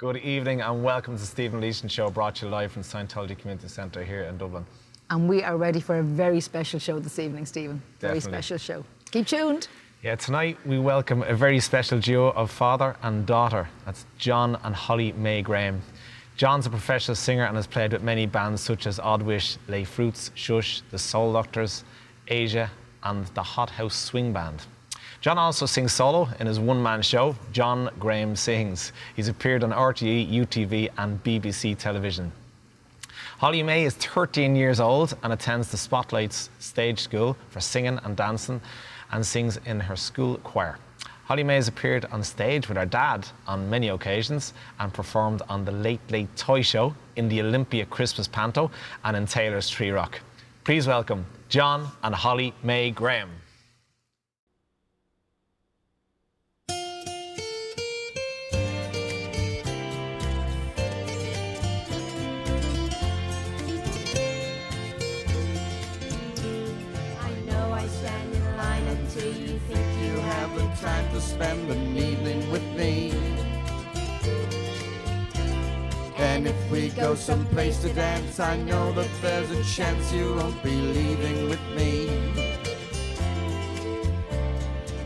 Good evening and welcome to the Stephen Leeson Show, brought to you live from Scientology Community Centre here in Dublin. And we are ready for a very special show this evening, Stephen. Very Definitely. special show. Keep tuned. Yeah, tonight we welcome a very special duo of father and daughter. That's John and Holly May Graham. John's a professional singer and has played with many bands such as Oddwish, Lay Fruits, Shush, The Soul Doctors, Asia and the Hot House Swing Band. John also sings solo in his one-man show, John Graham Sings. He's appeared on RTE, UTV and BBC Television. Holly May is 13 years old and attends the Spotlight's stage school for singing and dancing and sings in her school choir. Holly May has appeared on stage with her dad on many occasions and performed on the Late Late Toy Show, in the Olympia Christmas Panto and in Taylor's Tree Rock. Please welcome John and Holly May Graham. Time to spend an evening with me. And if we go someplace to dance, I know that there's a chance you won't be leaving with me.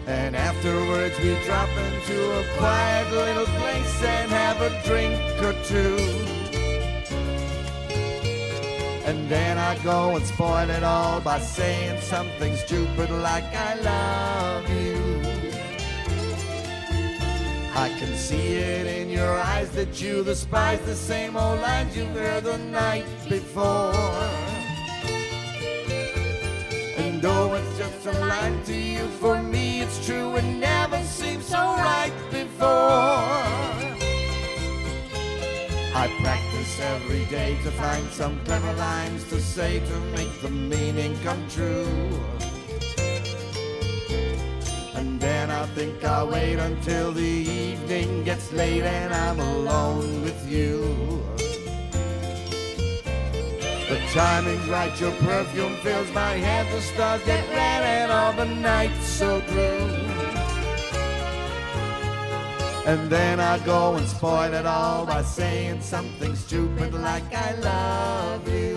And afterwards we drop into a quiet little place and have a drink or two. And then I go and spoil it all by saying something stupid like I love you. I can see it in your eyes that you despise the same old lines you heard the night before. And though it's just a line to you, for me it's true, it never seemed so right before. I practice every day to find some clever lines to say to make the meaning come true. And then I think I'll wait until the evening gets late and I'm alone with you. The timing's right, your perfume fills my head, the stars get red and all the nights so blue. And then I go and spoil it all by saying something stupid like I love you.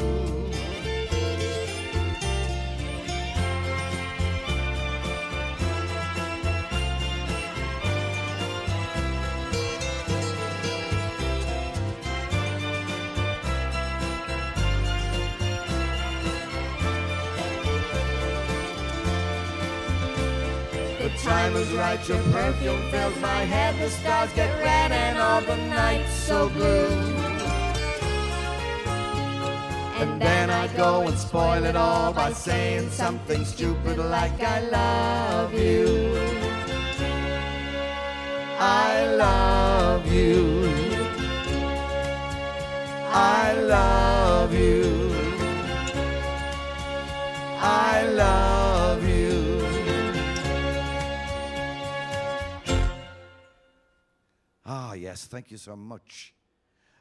The time is right, your perfume fills my head, the stars get red and all the nights so blue. And then I go and spoil it all by saying something stupid like I love you. I love you. I love you. I love you. Ah, yes, thank you so much.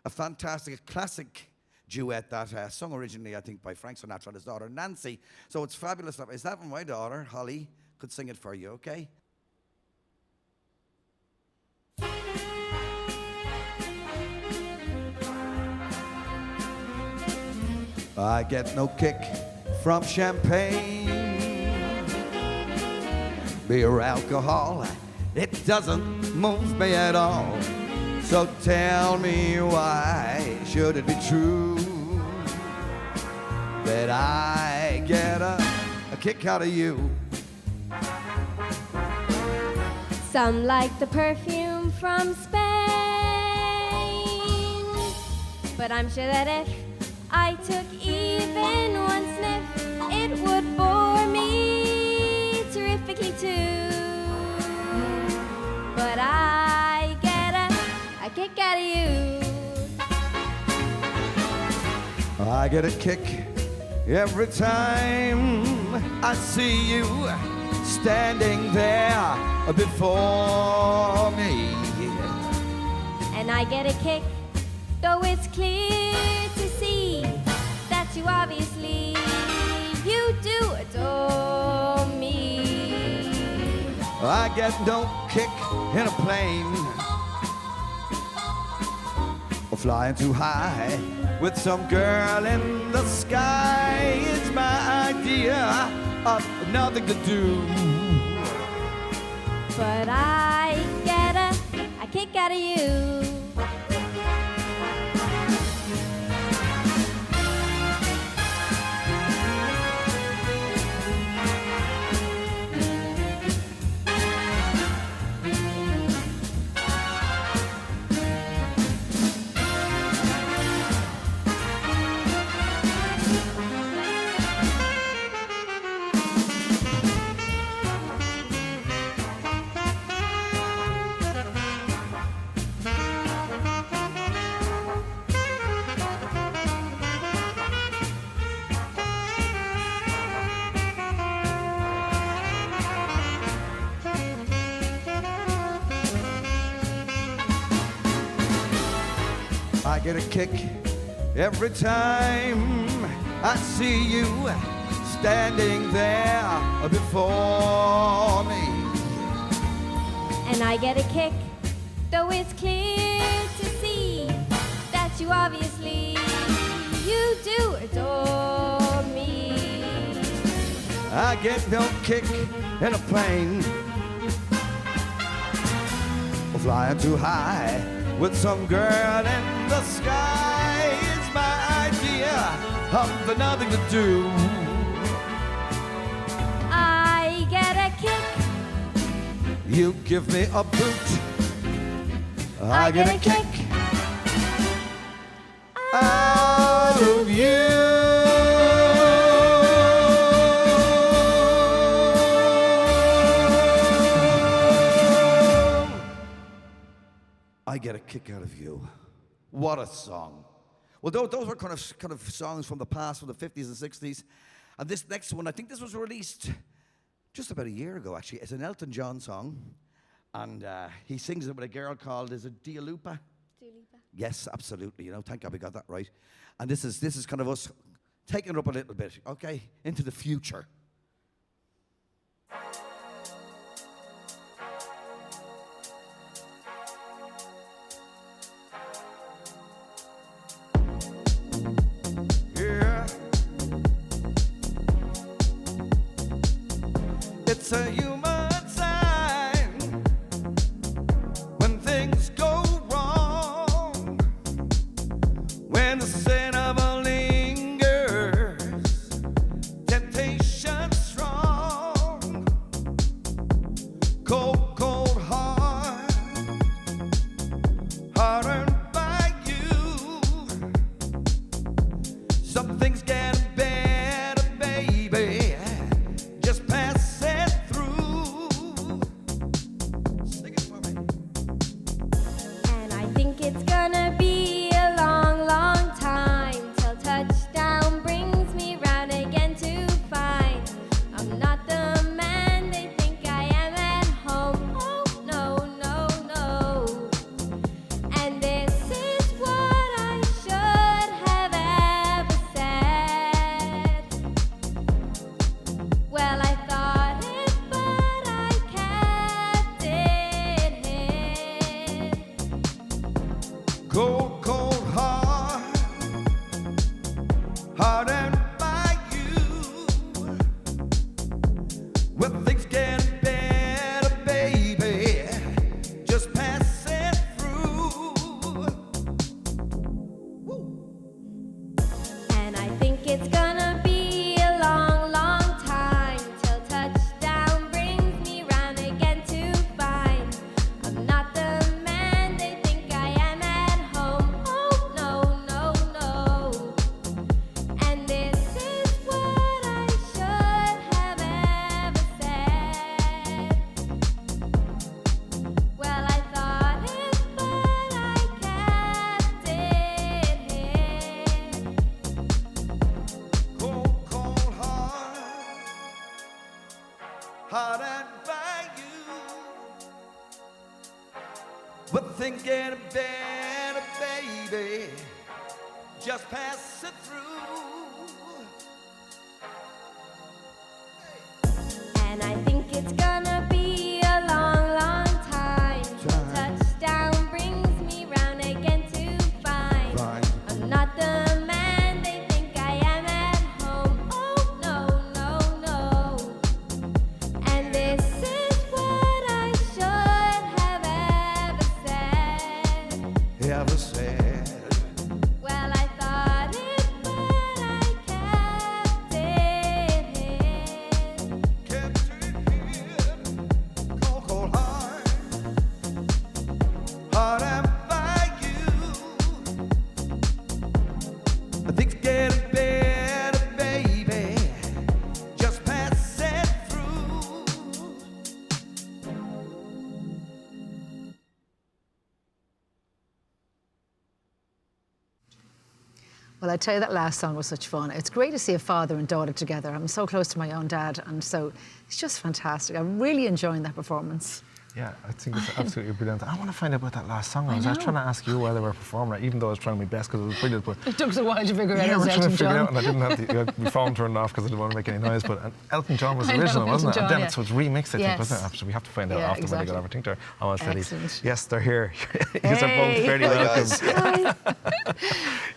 A fantastic, classic duet that sung originally, I think, by Frank Sinatra and his daughter, Nancy. So it's fabulous stuff. Is that when my daughter, Holly, could sing it for you, okay? I get no kick from champagne, beer, alcohol. It doesn't move me at all. So tell me, why should it be true that I get a kick out of you? Some like the perfume from Spain, but I'm sure that if I took even one sniff, it would bore me terrifically too. But I get a kick out of you. I get a kick every time I see you standing there before me. And I get a kick, though it's clear to see that you obviously, you do adore me. I get no kick in a plane, flying too high with some girl in the sky. It's my idea of nothing to do. But I get a kick out of you. I get a kick every time I see you standing there before me. And I get a kick, though it's clear to see that you obviously, you do adore me. I get no kick in a plane, flying too high with some girl in the sky. It's my idea of the nothing to do. I get a kick. You give me a boot. I get a kick out of you. I get a kick out of you. What a song. Well, those were kind of songs from the past, from the 50s and 60s. And this next one, I think this was released just about a year ago, actually. It's an Elton John song. And he sings it with a girl called, is it Dua Lipa? Dua Lipa. Yes, absolutely. You know, thank God we got that right. And this is kind of us taking it up a little bit, okay, into the future. It's a human sign when things go wrong, when the sin of a lingers, temptation strong, cold, cold heart, hardened by you. Some things get better, baby. Just pass it through. Sing it for me. And I think it's gonna be a long, long time till touchdown brings me round again to find I'm not the man they think I am at home. Oh, no, no, no. And this is what I should have ever said. Well, I thought it, but I kept it hid. Cold, cold heart, hardened by you. When things get better, baby, just pass it through. Woo. And I think it's gonna be a long, long time till touchdown brings me round again to find I'm not the man they think I am at home. Oh, no, no, no. And this is what I should have ever said. Well, I thought it, but I kept it hid. Cold, cold heart, hardened by you. But things get better, baby. Just pass it through. And I think it's gonna be a long, long time till touchdown brings me round again to find Well, I tell you, that last song was such fun. It's great to see a father and daughter together. I'm so close to my own dad, and so it's just fantastic. I'm really enjoying that performance. Yeah, I think it's absolutely brilliant. I want to find out about that last song. I was trying to ask you while they were performing it, even though I was trying my best because it was brilliant. But It took us a while to figure yeah, out. we're trying to figure it John. out, and I didn't have my phone turned off because I didn't want to make any noise. But Elton John was I know, original, wasn't it? Elton And John, then so it's remixed, I think, Yes. wasn't it? So we have to find out Yeah, after when they exactly. got everything there. Oh, steady. Excellent. Yes, they're here. You're both very Hi, welcome.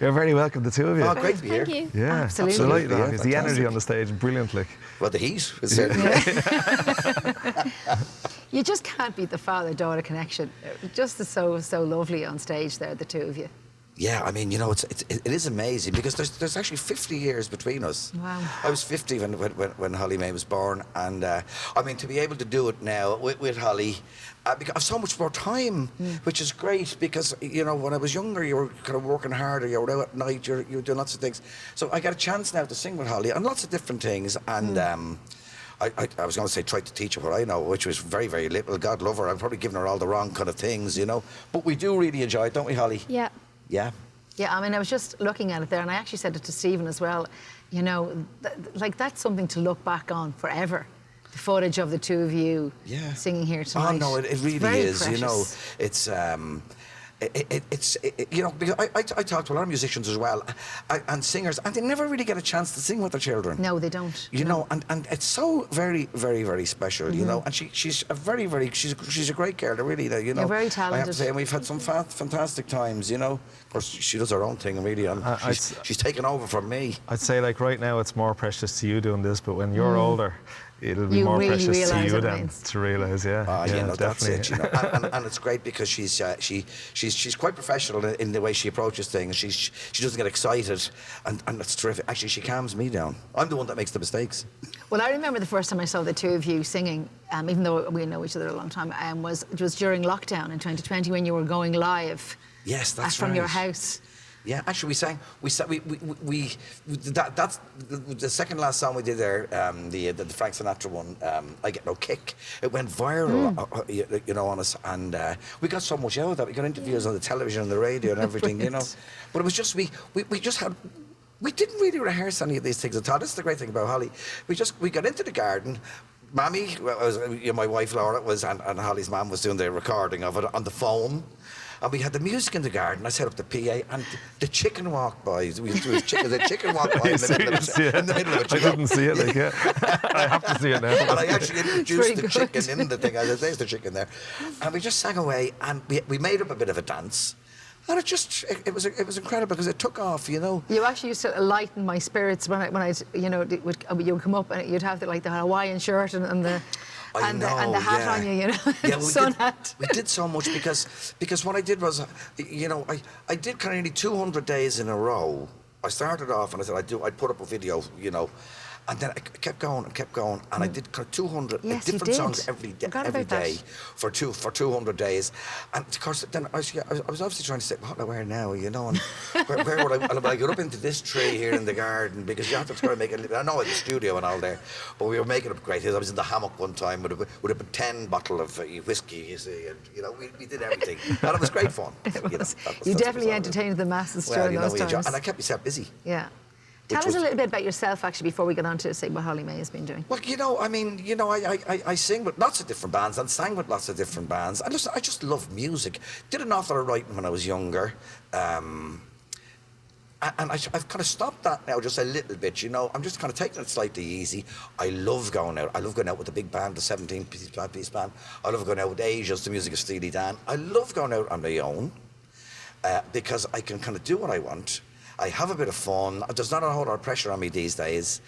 You're very welcome, the two of you. Oh, great to be here. Thank you. Yeah, Absolutely. absolutely. Yeah, It's the energy fantastic. on the stage, brilliant. Like. Well, the heat was there. You just can't beat the father-daughter connection. It just is so lovely on stage there, the two of you. Yeah, I mean, you know, it is amazing because there's actually 50 years between us. Wow. I was 50 when Holly May was born, and I mean, to be able to do it now with Holly, because I have so much more time, which is great because, you know, when I was younger, you were kind of working harder, you were out at night, you were doing lots of things. So I got a chance now to sing with Holly on lots of different things, and I was going to say tried to teach her what I know, which was very, very little. God love her. I'm probably giving her all the wrong kind of things, you know. But we do really enjoy it, don't we, Holly? Yeah. Yeah. Yeah, I mean, I was just looking at it there, and I actually said it to Stephen as well. You know, like that's something to look back on forever. The footage of the two of you singing here tonight. Oh no, it really very is. precious. You know, it's you know, because I talk to a lot of musicians as well, and singers, and they never really get a chance to sing with their children. No, they don't. You know, and it's so very, very, very special. You know, and she's a very, very she's a great girl, really. You know, You're very I have to talented. say, and we've had some fantastic times. You know, of course she does her own thing, really, and she's taken over from me. I'd say, like, right now it's more precious to you doing this, but when you're older, it'll be You more really precious to realise you what it then means. to realise, Yeah, no, that's definitely. it. You know, and it's great because she's quite professional in the way she approaches things. She doesn't get excited, and it's terrific. Actually, she calms me down. I'm the one that makes the mistakes. Well, I remember the first time I saw the two of you singing, even though we know each other a long time, it was during lockdown in 2020 when you were going live. Yes, that's from right. your house. Yeah, actually, that's the second last song we did there, the Frank Sinatra one, I Get No Kick. It went viral, you know, on us, and we got so much out of that. We got interviews on the television and the radio and everything, you know. But it was just, we didn't really rehearse any of these things at all. This is the great thing about Holly. We got into the garden. Mammy, my wife Laura, and Holly's mum was doing the recording of it on the phone. And we had the music in the garden. I set up the PA, and the chicken walked by. The chicken walked by in the middle of it. I didn't see it, like, yeah. I have to see it now. And I actually introduced the very chicken in the thing. I said, there's the chicken there. And we just sang away, and we made up a bit of a dance. And it was incredible because it took off, you know. You actually used to lighten my spirits when I you know, you would come up and you'd have the Hawaiian shirt and the hat on you, you know, Yeah, sun hat. We did so much because what I did was, you know, I did kind of nearly 200 days in a row. I started off and I said I'd put up a video, you know, and then I kept going, and I did kind of 200 Yes, you different did. songs every Forgot day about that. for 200 days, and of course then I was obviously trying to say, what do I wear now, you know, and where would I get up into this tree here in the garden, because you have to try to make it. I know I had the studio and all there, but we were making it great. I was in the hammock one time with a 10 bottle of whiskey, you see, and you know we did everything, and it was great fun. You definitely entertained the masses during those times. And I kept myself busy. Yeah. Tell us a little bit about yourself, actually, before we get on to say what Holly May has been doing. Well, you know, I mean, you know, I sing with lots of different bands and sang with lots of different bands. And listen, I just love music. Did an awful lot of writing when I was younger. And I've kind of stopped that now just a little bit, you know. I'm just kind of taking it slightly easy. I love going out. I love going out with the big band, the 17-piece band. I love going out with Asia's, the music of Steely Dan. I love going out on my own because I can kind of do what I want. I have a bit of fun. There's not a whole lot of pressure on me these days.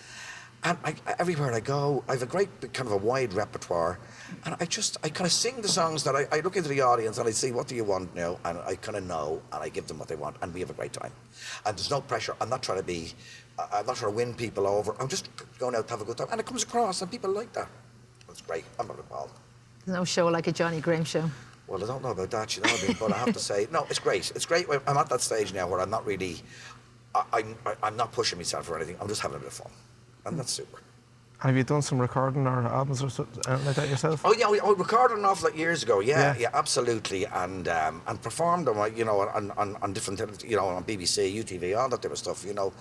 And everywhere I go, I have a great kind of a wide repertoire. And I kind of sing the songs that I look into the audience and I say, what do you want now? And I kind of know, and I give them what they want, and we have a great time. And there's no pressure. I'm not trying to win people over. I'm just going out to have a good time. And it comes across, and people like that. That's great. I'm not involved. There's no show like a Johnny Graham show. Well, I don't know about that, you know, but I have to say, no, it's great. It's great. I'm at that stage now where I'm not really, I'm not pushing myself or anything. I'm just having a bit of fun, and that's super. Have you done some recording or albums or something like that yourself? Oh yeah, I recorded an awful lot years ago. Yeah, absolutely, and performed them, you know, on different, you know, on BBC, UTV, all that type of stuff, you know.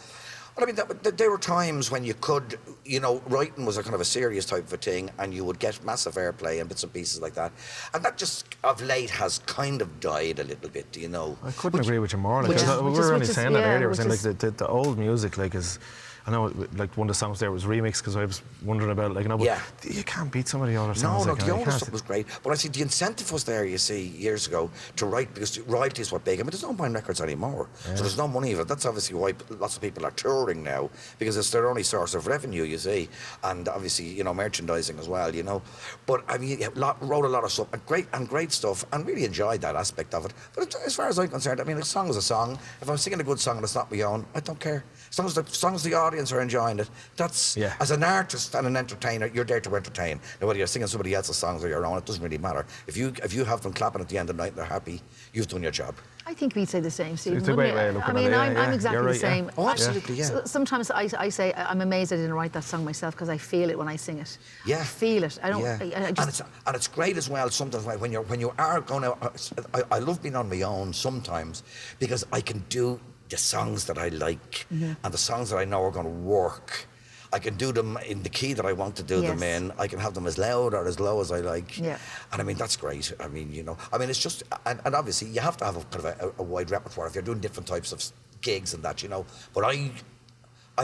But I mean, there were times when you could, you know, writing was a kind of a serious type of a thing, and you would get massive airplay and bits and pieces like that, and that just of late has kind of died a little bit, you know. I couldn't agree with you more. Like, we were only saying that earlier. We're saying like the old music, like is. I know, like one of the songs there was remixed because I was wondering about it, like, you know, but you can't beat some of the older songs. No, like, the older stuff was great. But I see the incentive was there, you see, years ago to write, because royalties were big. I mean, there's no buying records anymore, so there's no money of it. That's obviously why lots of people are touring now, because it's their only source of revenue, you see, and obviously, you know, merchandising as well, you know. But I mean, wrote a lot of stuff, and great stuff, and really enjoyed that aspect of it. But as far as I'm concerned, I mean, a song is a song. If I'm singing a good song and it's not my own, I don't care. As long as the audience are enjoying it, that's, as an artist and an entertainer, you're there to entertain. Now, whether you're singing somebody else's songs or your own, it doesn't really matter. If you have them clapping at the end of the night and they're happy, you've done your job. I think we'd say the same, Stephen. It's a great way of looking at it. I mean, I'm exactly the same. Oh, absolutely, So, sometimes I say I'm amazed I didn't write that song myself because I feel it when I sing it. Yeah. I feel it. I don't. I just... and it's great as well. Sometimes when you are going out, I love being on my own sometimes because I can do the songs that I like and the songs that I know are going to work. I can do them in the key that I want to do them in. I can have them as loud or as low as I like. Yeah. And I mean, that's great. I mean, you know, I mean, it's just, and obviously you have to have a kind of a wide repertoire if you're doing different types of gigs and that, you know. But I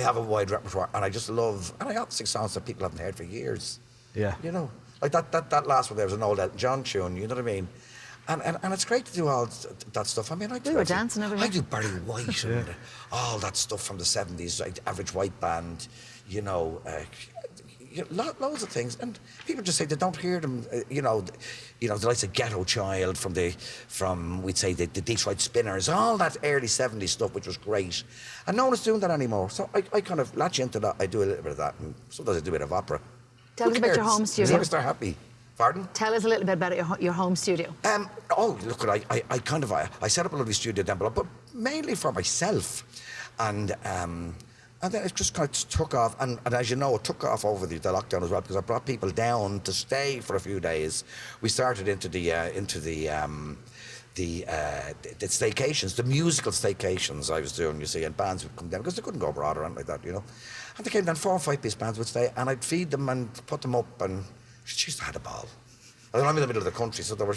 have a wide repertoire and I just love, and I have 6 songs that people haven't heard for years. Yeah. You know, like that last one there was an old Elton John tune, you know what I mean? And it's great to do all that stuff. I mean, we were dancing everywhere. I do Barry White and all that stuff from the 70s, like Average White Band, you know, loads of things. And people just say they don't hear them, you know, the likes of Ghetto Child from we'd say the Detroit Spinners, all that early 70s stuff, which was great. And no one is doing that anymore. So I kind of latch into that. I do a little bit of that, and sometimes I do a bit of opera. Tell us about your home studio. As long as they're happy. Pardon? Tell us a little bit about your home studio. Look, I set up a lovely studio down below, but mainly for myself. And then it just kind of took off, and as you know, it took off over the lockdown as well, because I brought people down to stay for a few days. We started into the staycations, the musical staycations I was doing, you see, and bands would come down, because they couldn't go abroad or anything like that, you know. And they came down, 4 or 5 piece bands would stay, and I'd feed them and put them up, and she's had a ball. And I'm in the middle of the country, so they were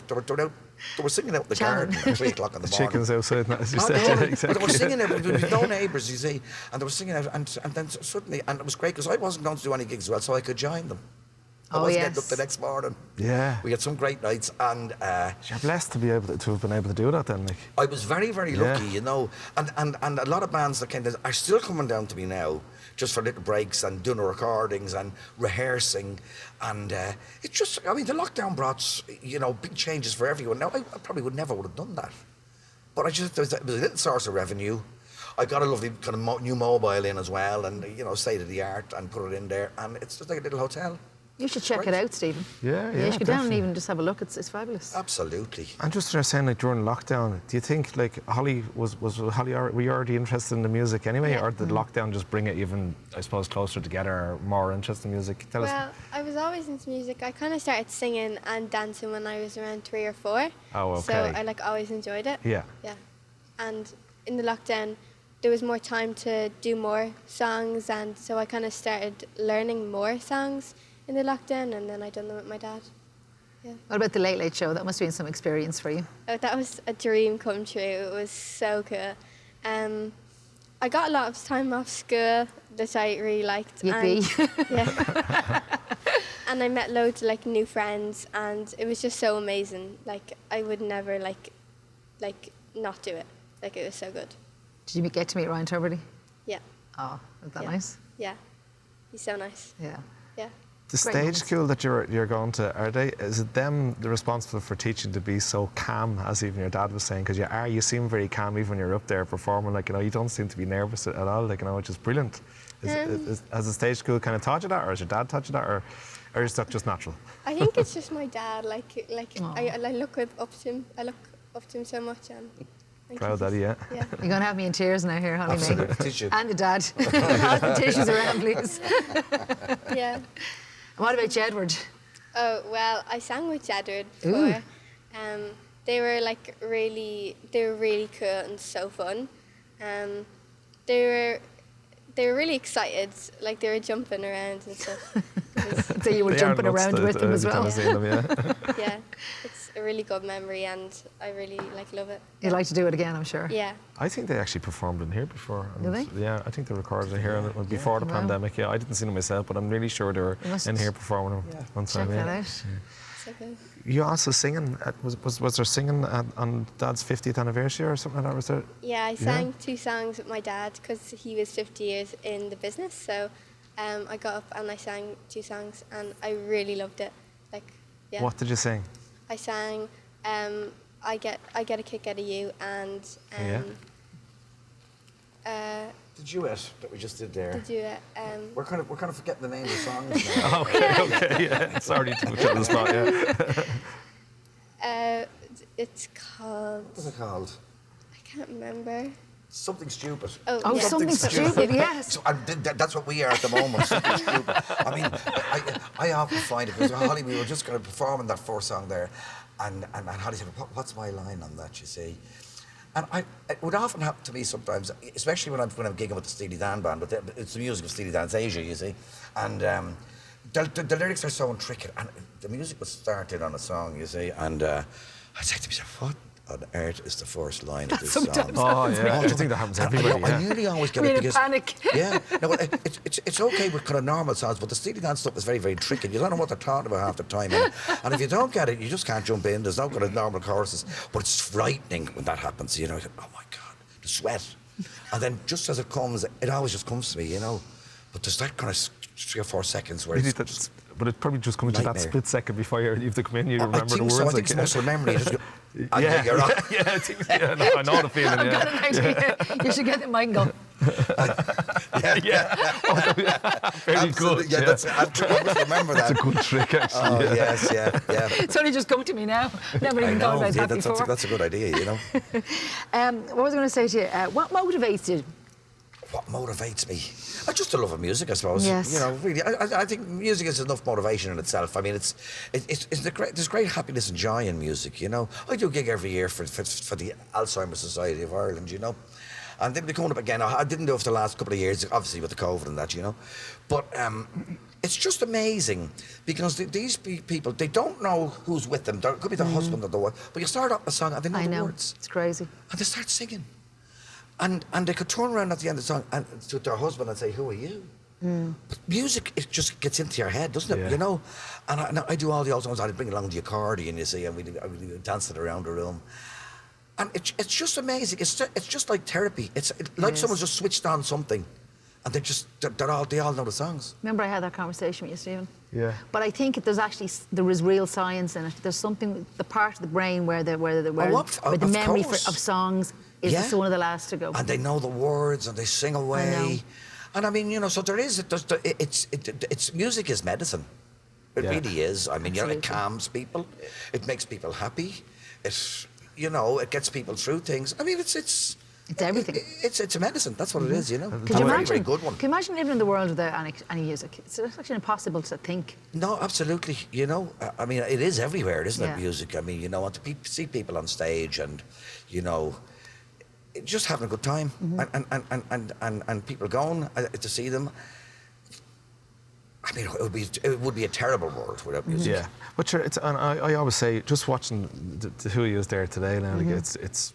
singing out in the garden at 3 o'clock in the morning. Chickens outside, as you said. Exactly. They were singing out, there was no neighbours, you see, and they were singing out, and then suddenly, and it was great, because I wasn't going to do any gigs as well, so I could join them. I wasn't getting up the next morning. Yeah. We had some great nights, and you're blessed to have been able to do that then, Nick. I was very, very lucky, you know. And a lot of bands that came down are still coming down to me now, just for little breaks and doing recordings and rehearsing. And it's just, I mean, the lockdown brought, you know, big changes for everyone. Now, I probably would have done that. But it was a little source of revenue. I got a lovely kind of new mobile in as well, and, you know, state of the art, and put it in there. And it's just like a little hotel. You should check it out, Stephen. Yeah, you should go down and even just have a look. It's fabulous. Absolutely. And just saying, like, during lockdown, do you think, like, Holly, were you already interested in the music anyway, or did lockdown just bring it even, I suppose, closer together, or more interest in music? Tell us. Well, I was always into music. I kind of started singing and dancing when I was around 3 or 4. Oh, okay. So I, like, always enjoyed it. Yeah. Yeah. And in the lockdown, there was more time to do more songs, and so I kind of started learning more songs in the lockdown, and then I done them with my dad. Yeah. What about the Late Late Show? That must have been some experience for you. Oh, that was a dream come true. It was so cool. I got a lot of time off school that I really liked. Yippee. Yeah. And I met loads of like new friends, and it was just so amazing. Like, I would never like not do it. Like, it was so good. Did you get to meet Ryan Tuberty? Yeah. Oh, is that nice? Yeah. He's so nice. Yeah. Yeah. The stage school that you're going to, is it them responsible for teaching to be so calm, as even your dad was saying? Because you seem very calm even when you're up there performing. Like, you know, you don't seem to be nervous at all. Like, you know, which is brilliant. Has the stage school kind of taught you that, or has your dad taught you that, or is that just natural? I think it's just my dad. I look up to him. I look up to him so much, and Proud daddy, yeah. You're going to have me in tears now here, Holly May. Absolutely. Tissue. And the dad. Pass the tissues around, please. Yeah. And what about Jedward? Oh, well, I sang with Jedward Ooh. before. They were really cool and so fun. They were really excited, like they were jumping around and stuff. So you were jumping around with them as well. Yeah, it's a really good memory and I really love it. You'd like to do it again, I'm sure. Yeah. I think they actually performed in here before. Did they? Yeah, I think they recorded it here before the Wow. pandemic. Yeah, I didn't see them myself, but I'm really sure they were in here performing one Check time. that Yeah. out. So good. You also singing? Was there singing on Dad's 50th anniversary or something like that? Was there? Yeah, I sang 2 songs with my dad because he was 50 years in the business. So I got up and I sang 2 songs and I really loved it. Yeah. What did you sing? I sang I get a kick out of you and The duet that we just did there. the duet. We're kind of forgetting the name of the songs now. Okay, yeah. Sorry to put you on the spot, yeah. It's called. What's it called? I can't remember. Something stupid. Oh, yeah. something stupid, yes. So, that's what we are at the moment. Something stupid. I mean, I often find it because Holly, we were just going to perform in that first song there, and Holly said, "What's my line on that?" You see, and it would often happen to me sometimes, especially when I'm gigging with the Steely Dan band. But it's the music of Steely Dan's Asia, you see, and the lyrics are so intricate, and the music was started on a song, you see, and I said to myself, "What on earth is the first line of this song?" Sometimes Oh, happens yeah. me. I think that happens to everybody. I nearly always get We're it in a because panic. yeah, no, it's okay with kind of normal songs, but the Steely Dan stuff is very, very tricky. You don't know what they're talking about half the time, and if you don't get it, you just can't jump in. There's no kind of normal choruses, but it's frightening when that happens. You know, oh my God, the sweat, and then just as it comes, it always just comes to me, you know. But there's that kind of 3 or 4 seconds where it's just, but it probably just comes to that nightmare. split second before you have to come in. You remember I think the words. so. I think it's muscle memory. You just go, yeah, you're right. yeah, I know the feeling. I've got Yeah, an idea. You should get the mic and go. very good. Yeah, that's it. I must remember that. That's a good trick, actually. Oh yes, yeah. It's only just come to me now. Never even thought about that before. That's a good idea, you know. What was I going to say to you? What motivates you? What motivates me? I just the love of music, I suppose. Yes. You know, really, I think music is enough motivation in itself. I mean, there's great happiness and joy in music. You know, I do a gig every year for the Alzheimer's Society of Ireland. You know, and they'll be coming up again. I didn't do it for the last couple of years, obviously with the COVID and that. You know, but it's just amazing because these people, they don't know who's with them. It could be the husband or the wife, but you start up a song and they know the words. It's crazy. And they start singing. And they could turn around at the end of the song and to their husband and say, "Who are you?" But music, it just gets into your head, doesn't it? Yeah. You know. And I do all the old songs. I bring along the accordion, you see, and we dance it around the room. And it's just amazing. It's just like therapy. It's like someone's just switched on something, and they all know the songs. Remember I had that conversation with you, Stephen? Yeah. But I think there is real science in it. There's something, the part of the brain where the memory of songs is one of the last to go. And they know the words and they sing away. And I mean, you know, so it's music is medicine. It really is. I mean, you know, it calms people. It makes people happy. It gets people through things. I mean, it's everything. It's a medicine. That's what it is, you know. It's a very, very good one. Can you imagine living in the world without any music? It's actually impossible to think. No, absolutely. You know, I mean, it is everywhere, isn't it, music? I mean, you know, to see people on stage and, you know, just having a good time and people going to see them. I mean, it would be a terrible world without music. Yeah, but I always say, just watching the who he is there today, now, it's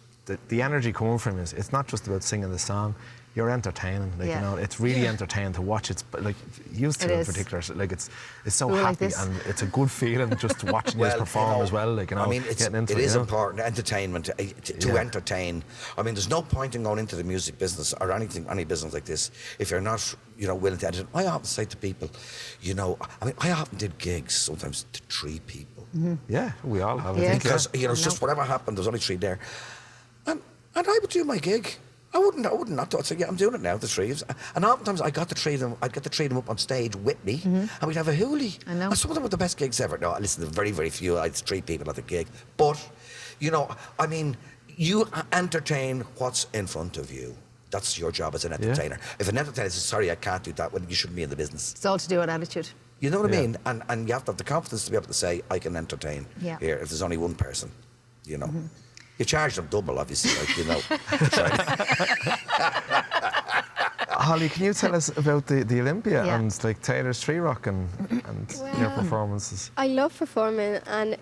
the energy coming from it. It's not just about singing the song. You're entertaining, you know. It's really entertaining to watch. It's like used to in particular, like it's so happy and it's a good feeling just watching you perform as well. Like, you know, I mean, it is important entertainment to entertain. I mean, there's no point in going into the music business or any business like this if you're not, you know, willing to entertain. I often say to people, you know, I mean, I often did gigs sometimes to 3 people. Yeah, we all have. Yeah. Because you know, it's just whatever happened. There's only 3 there, and I would do my gig. I wouldn't not do it. So yeah, I'm doing it now, the 3 of us. And oftentimes I'd get the 3 of them up on stage with me, and we'd have a hoolie. I know. And some of them were the best gigs ever. No, I listened to very, very few. I had 3 people at the gig. But, you know, I mean, you entertain what's in front of you. That's your job as an entertainer. If an entertainer says, sorry, I can't do that, well, you shouldn't be in the business. It's all to do with attitude. You know what I mean? And you have to have the confidence to be able to say, I can entertain here if there's only one person, you know. You charge them double, obviously, like, you know. Holly, can you tell us about the Olympia and like Taylor's Tree Rock and your performances? I love performing, and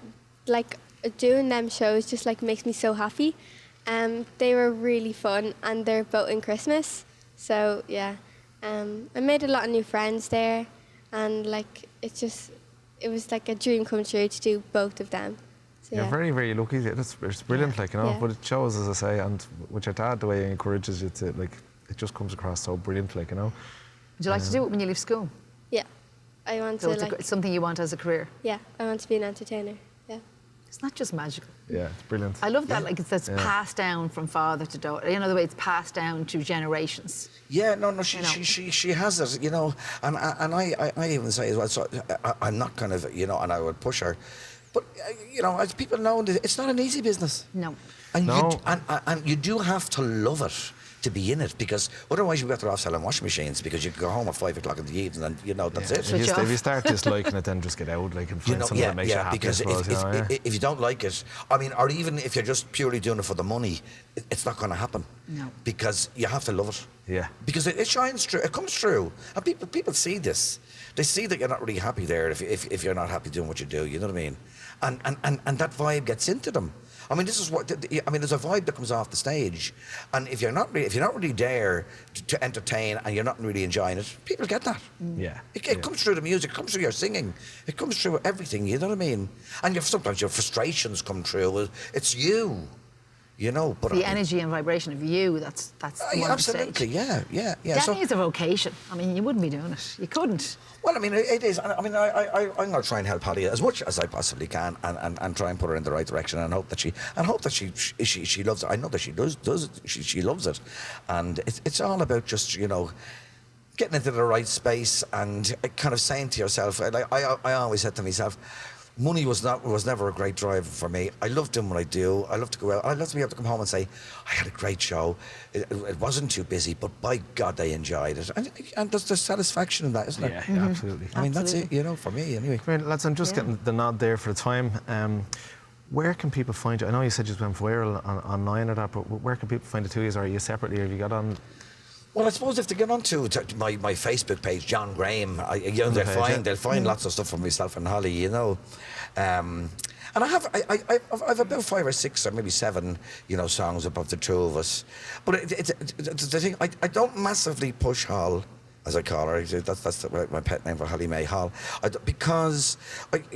like doing them shows just like makes me so happy. They were really fun, and they're both in Christmas, so yeah. I made a lot of new friends there, and like it was like a dream come true to do both of them. So, You're very, very lucky. It's brilliant, like, you know. But it shows, as I say, and with your dad, the way he encourages you to, like, it just comes across so brilliant, like, you know. Would you like to do it when you leave school? Yeah, I want So to it's something you want as a career? Yeah, I want to be an entertainer. Yeah. It's not just magical. Yeah, it's brilliant. I love that, like it says, passed down from father to daughter. You know, the way it's passed down to generations. Yeah, no, she has it, you know, and I even say as well. So I'm not kind of, you know, and I would push her, but you know, as people know, it's not an easy business. No. And you do have to love it to be in it, because otherwise you're better off selling washing machines, because you can go home at 5 o'clock in the evening and you know that's it. If you start disliking it, then just get out, like, and find something that makes you happy. Because if you don't like it, I mean, or even if you're just purely doing it for the money, it's not going to happen. No. Because you have to love it. Yeah. Because it shines through, it comes through, and people see this. They see that you're not really happy there if you're not happy doing what you do. You know what I mean? And that vibe gets into them. I mean, this is what I mean. There's a vibe that comes off the stage, and if you're not really there to entertain, and you're not really enjoying it, people get that. Yeah. It comes through the music, it comes through your singing, it comes through everything. You know what I mean? And sometimes your frustrations come through. It's you. You know, but the energy and vibration of you, that's the one absolutely, stage. yeah. Definitely is a vocation. I mean, you wouldn't be doing it. You couldn't. Well, I mean, it is. I mean, I'm going to try and help Holly as much as I possibly can, and try and put her in the right direction, and hope that she loves it. I know that she does she loves it, and it's all about just, you know, getting into the right space and kind of saying to yourself, like I always said to myself, money was never a great driver for me. I love doing what I do. I love to go out. I love to be able to come home and say, I had a great show. It wasn't too busy, but by God, I enjoyed it. And there's satisfaction in that, isn't there? Yeah, absolutely. I mean, that's it, you know, for me anyway. Come here, lads, I'm just getting the nod there for the time. Where can people find you? I know you said you went viral online or that, but where can people find the two of you? Are you separately, or have you got on? Well, I suppose if they get onto my Facebook page, John Graham, they'll find lots of stuff from myself and Holly, you know. And I've about 5 or 6 or maybe 7, you know, songs about the two of us. But the thing, I don't massively push Hall, as I call her. That's my pet name for Holly May Hall, because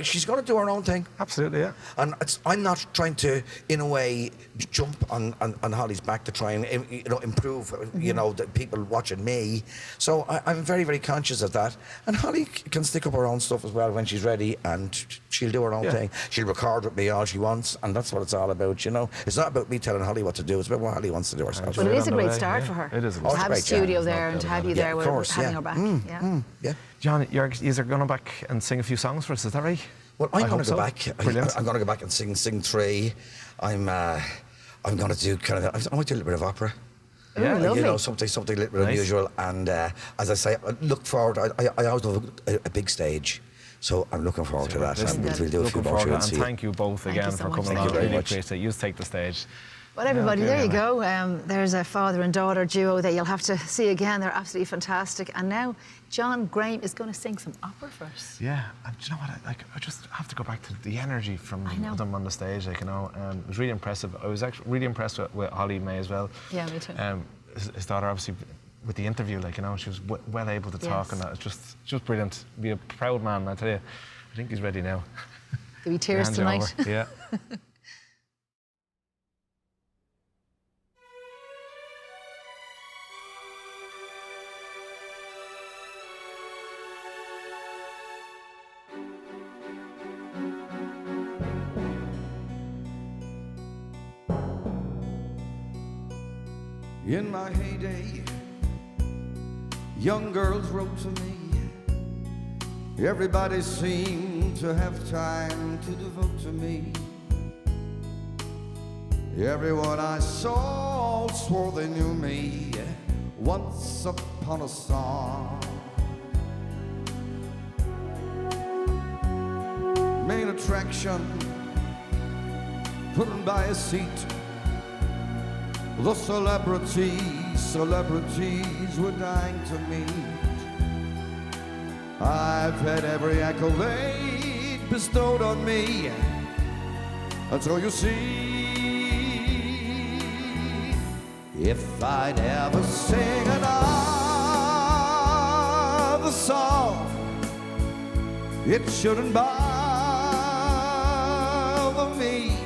she's going to do her own thing. Absolutely, yeah. And I'm not trying to, in a way, jump on Holly's back to try and, you know, improve, you know, the people watching me. So I'm very, very conscious of that. And Holly can stick up her own stuff as well when she's ready, and she'll do her own thing. She'll record with me all she wants, and that's what it's all about, you know. It's not about me telling Holly what to do. It's about what Holly wants to do herself. But it is a great start for her. It is a to great have a studio there and to have you there with having her back. Yeah. John, you're going back and sing a few songs for us, is that right? Well, I'm going to go back. Brilliant. I'm going to go back and sing 3. I'm going to do kind of. I want to do a little bit of opera. Yeah, lovely. You know, something a little bit unusual. And as I say, I look forward. I always love a big stage, so I'm looking forward to that. And we'll do a few more shows. And thank you both again for coming on. Really appreciate it. You take the stage. Well, everybody, there you go. There's a father and daughter duo that you'll have to see again. They're absolutely fantastic. And now John Graham is going to sing some opera for us. Yeah, and do you know what? I just have to go back to the energy from them on the stage. Like, you know, it was really impressive. I was actually really impressed with Holly May as well. Yeah, me too. His daughter, obviously, with the interview, like, you know, she was well able to talk, and that. It's just brilliant. Be a proud man, I tell you. I think he's ready now. There'll be tears tonight. Yeah. In my heyday, young girls wrote to me. Everybody seemed to have time to devote to me. Everyone I saw swore they knew me once upon a song. Main attraction, put by a seat. The celebrities were dying to meet. I've had every accolade bestowed on me. And so you see, if I'd ever sing another song, it shouldn't bother me.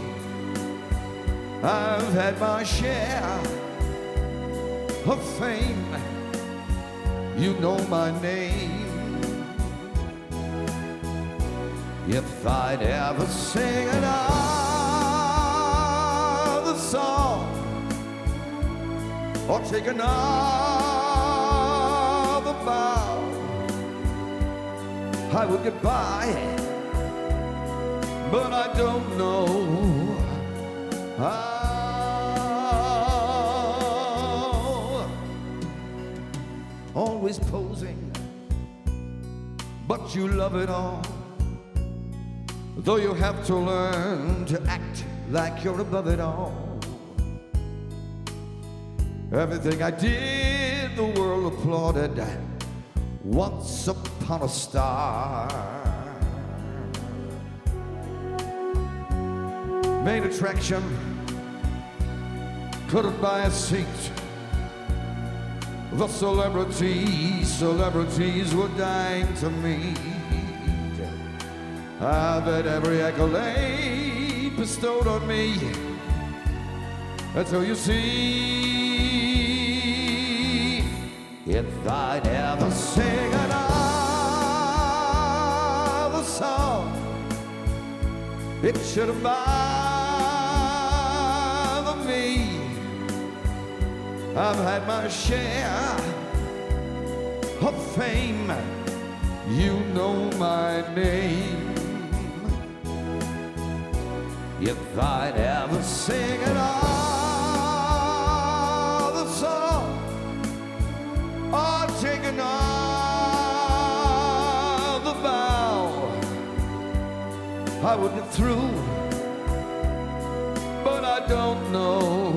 I've had my share of fame. You know my name. If I'd ever sing another song or take another bow, I would get by, but I don't know how. Always posing, but you love it all. Though you have to learn to act like you're above it all. Everything I did, the world applauded. Once upon a star. Main attraction, couldn't buy a seat. The celebrities were dying to meet. I've had every accolade bestowed on me. And so you see, if I'd ever sing another song, it shouldn't bother me. I've had my share of fame. You know my name. If I'd ever sing another song or take another bow, I would get through, but I don't know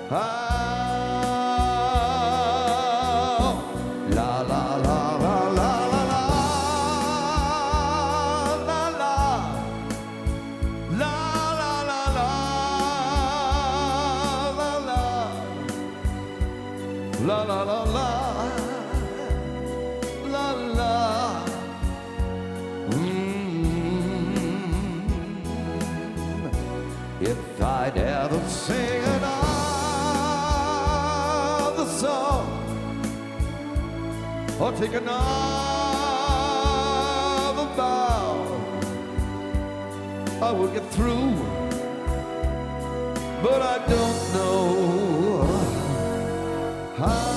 how. La la la la la la la la la la la la la la la la. If I'd ever sing another song or take another bow, I would get through, but I don't know how.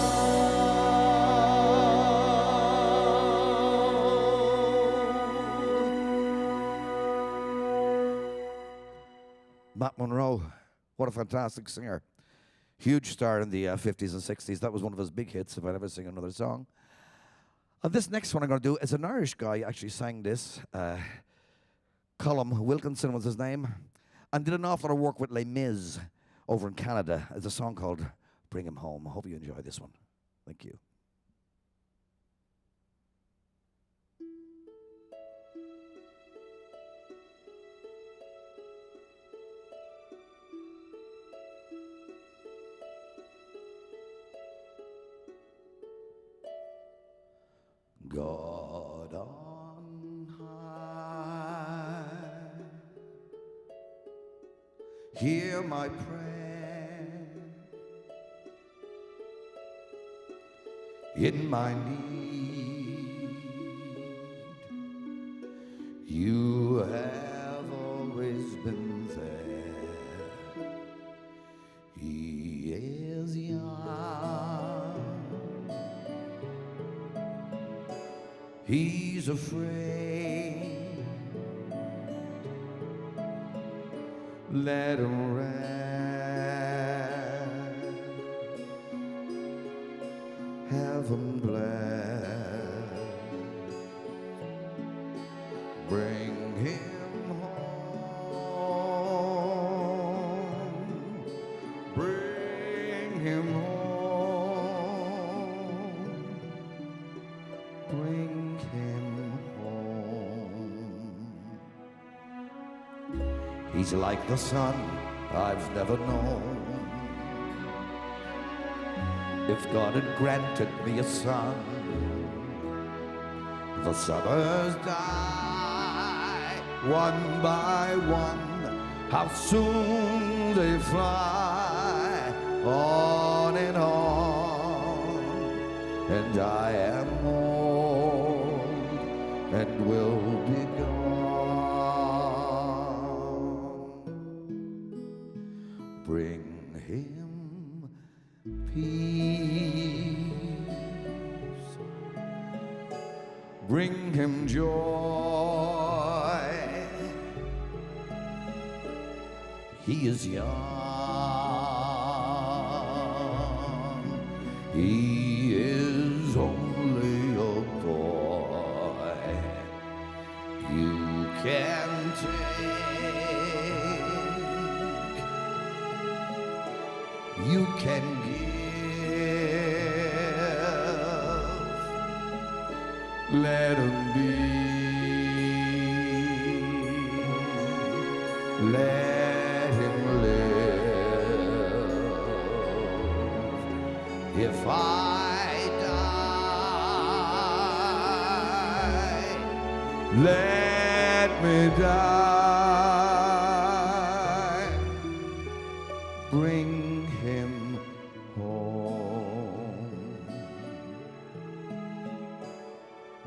Matt Monro, what a fantastic singer. Huge star in the 50s and 60s. That was one of his big hits, If I'd Ever Sing Another Song. And this next one I'm going to do is an Irish guy actually sang this. Colm Wilkinson was his name. And did an awful lot of work with Les Mis over in Canada. It's a song called Bring Him Home. I hope you enjoy this one. Thank you. God on high, hear my prayer. In my need, you have always been there. He is young, he's afraid. let him rest. Heaven bless. Bring him home. Bring him home. Bring him home. He's like the sun I've never known. If God had granted me a son, the summers die one by one. How soon they fly, on and on. And I am old and will be gone. Bring him peace, bring him joy. He is young, he is only a boy. You can take, you can give, let him be, let him live. If I die, let me die. Bring him home.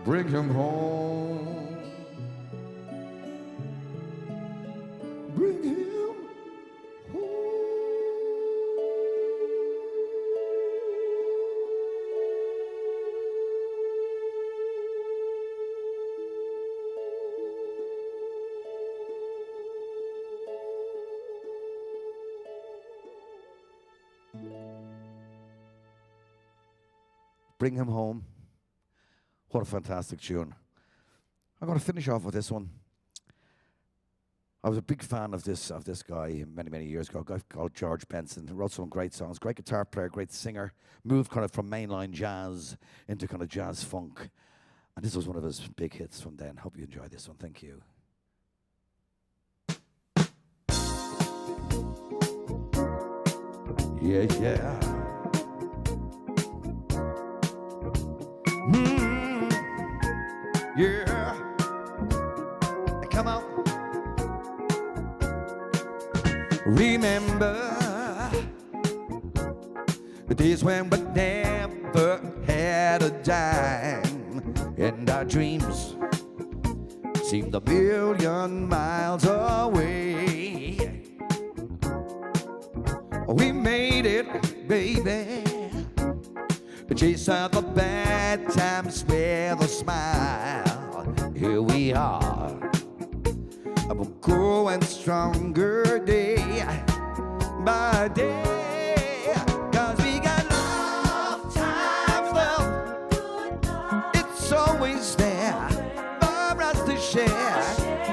Bring him home. Bring him home. Bring him home. What a fantastic tune. I'm going to finish off with this one. I was a big fan of this guy many years ago, a guy called George Benson, who wrote some great songs, great guitar player, great singer, moved kind of from mainline jazz into kind of jazz funk. And this was one of his big hits from then. Hope you enjoy this one. Thank you. Yeah, yeah. Yeah. Come on. Remember the days when we never had a dime, and our dreams seemed a million miles away. We made it, baby. Chase out the bad times with a smile. Here we are, we're growing stronger day by day. 'Cause we got love, times love. It's always there for us to share.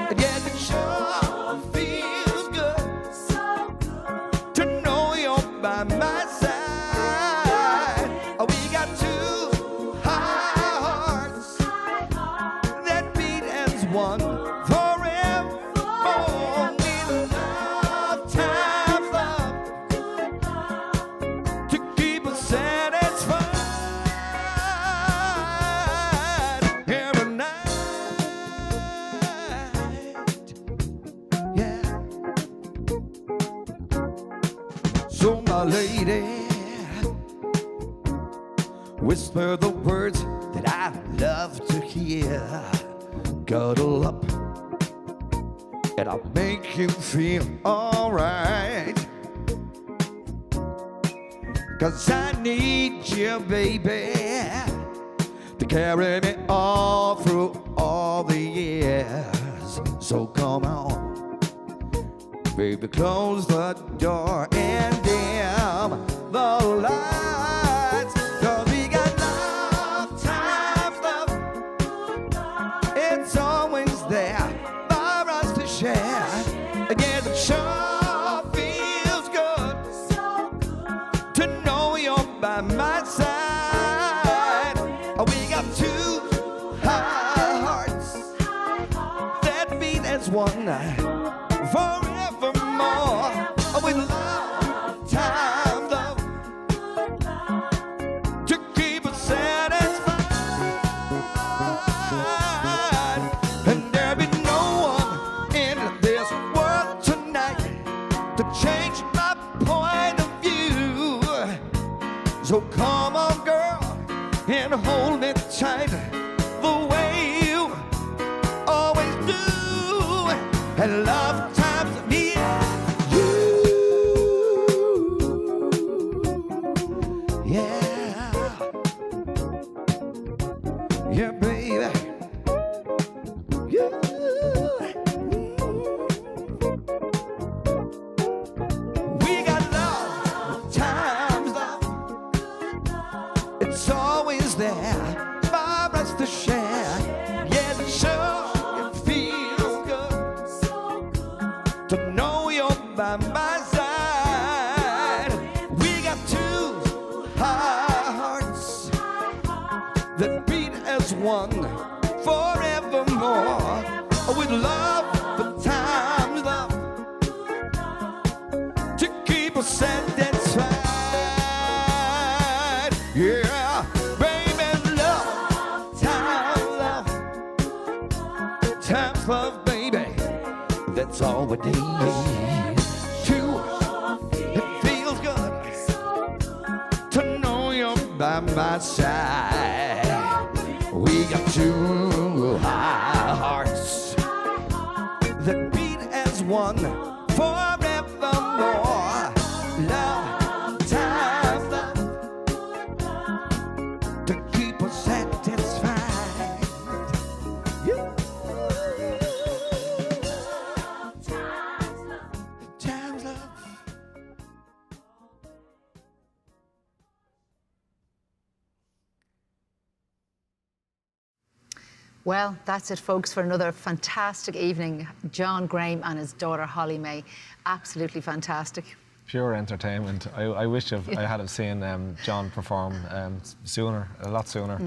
And yet it sure feels good to know you're by my side. Lady, whisper the words that I love to hear. Cuddle up and I'll make you feel alright. 'Cause I need you, baby, to carry me all through all the years. So come on, Baby, close the door and dim the lights, 'cause we got love, times love. It's always there for us to share. Again, it sure feels good to know you're by my side. We got two hearts that beat as one forevermore. With love, time, love, to keep us satisfied. And there'll be no one in this world tonight to change my point of view. So come on, girl, and hold me tight the way you always do. And love times me and you. Yeah. Yeah, baby. Yeah. We got love, times love. It's always there for us to share. Yes, sure, it feels good to know you're by my side. We got two hearts that beat as one forevermore. With love, the times love, to keep us satisfied. Yeah, baby, love, times love, baby. That's all we need. Two, it feels good to know you're by my side. We got two hearts that beat as one forevermore. Love, time, love, to keep us satisfied. Yeah. Times, love. Well, that's it, folks, for another fantastic evening. John Graham and his daughter Holly May, absolutely fantastic. Pure entertainment. I wish I had have seen John perform sooner, a lot sooner,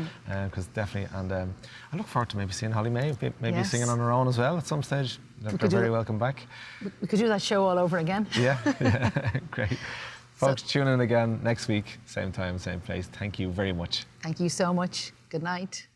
because definitely. And I look forward to maybe seeing Holly May, maybe Yes. singing on her own as well at some stage. They're very welcome back. We could do that show all over again. Yeah, great. Folks, tune in again next week, same time, same place. Thank you very much. Thank you so much. Good night.